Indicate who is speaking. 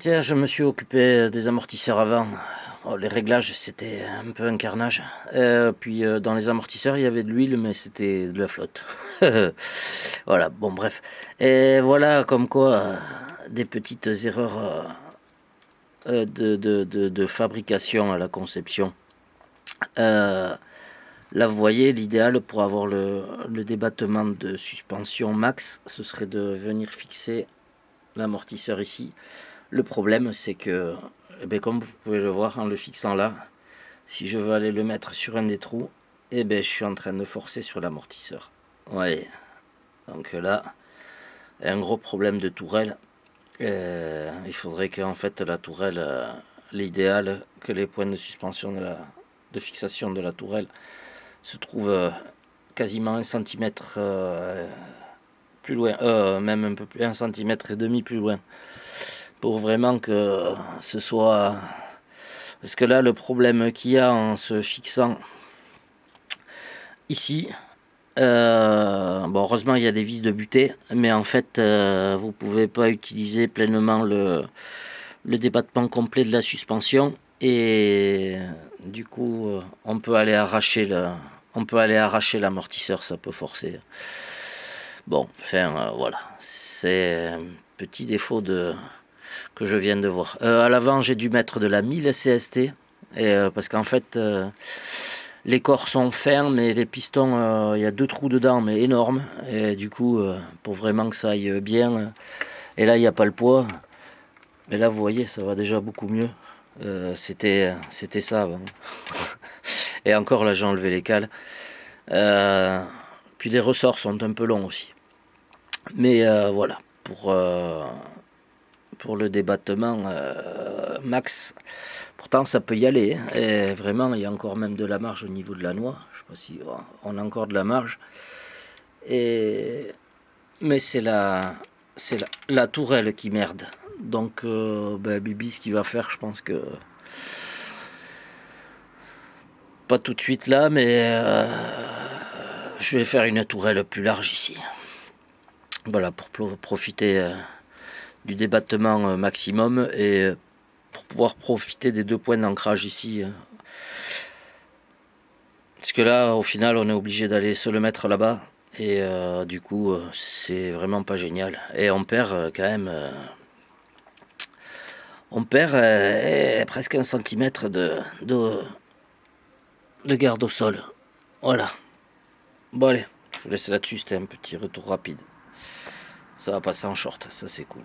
Speaker 1: Tiens, je me suis occupé des amortisseurs avant. Oh, les réglages, c'était un peu un carnage. Puis dans les amortisseurs, il y avait de l'huile, mais c'était de la flotte. Voilà, bon, bref. Et voilà, comme quoi, des petites erreurs de fabrication à la conception. Euh, Là, vous voyez, l'idéal pour avoir le débattement de suspension max, ce serait de venir fixer l'amortisseur ici. Le problème, c'est que, eh bien, comme vous pouvez le voir en le fixant là, si je veux aller le mettre sur un des trous, eh bien, je suis en train de forcer sur l'amortisseur. Ouais, donc là, il y a un gros problème de tourelle. Il faudrait qu'en fait la tourelle, l'idéal, que les points de suspension de fixation de la tourelle se trouvent quasiment 1 cm plus loin, même un peu plus, 1,5 cm plus loin, pour vraiment que ce soit... Parce que là, le problème qu'il y a en se fixant ici, bon, heureusement, il y a des vis de butée, mais en fait, vous pouvez pas utiliser pleinement le débattement complet de la suspension, et du coup, on peut aller arracher l'amortisseur, ça peut forcer. Bon, enfin, voilà, c'est un petit défaut que je viens de voir. À l'avant, j'ai dû mettre de la 1000 CST, parce qu'en fait, les corps sont fins, mais les pistons, il y a 2 trous dedans, mais énormes. Et du coup, pour vraiment que ça aille bien, et là, il n'y a pas le poids. Mais là, vous voyez, ça va déjà beaucoup mieux. C'était ça avant. Et encore, là, j'ai enlevé les cales. Puis les ressorts sont un peu longs aussi. Mais voilà, pour le débattement max. Pourtant, ça peut y aller, hein. Et vraiment, il y a encore même de la marge au niveau de la noix. Je sais pas si on a encore de la marge. Et... Mais c'est la tourelle qui merde. Donc, Bibi, ce qu'il va faire, je pense que... Pas tout de suite là, mais je vais faire une tourelle plus large ici. Voilà, pour profiter du débattement maximum, et pour pouvoir profiter des 2 points d'ancrage ici. Parce que là, au final, on est obligé d'aller se le mettre là-bas. Et du coup, c'est vraiment pas génial. Et on perd quand même... on perd presque 1 cm de garde au sol. Voilà. Bon, allez, je vous laisse là-dessus. C'était un petit retour rapide. Ça va passer en short, ça c'est cool.